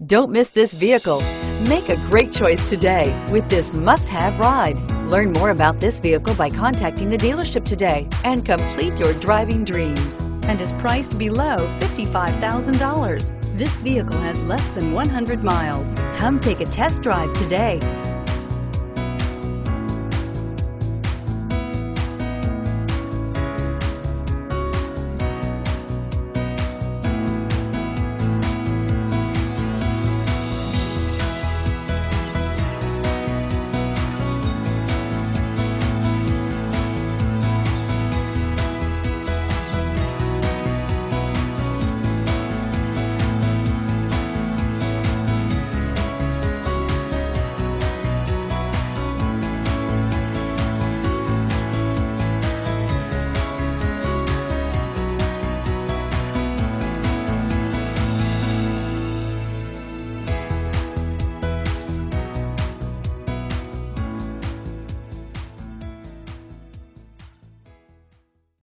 Don't miss this vehicle. Make a great choice today with this must-have ride. Learn more about this vehicle by contacting the dealership today and complete your driving dreams, and is priced below $55,000. This vehicle has less than 100 miles. Come take a test drive today.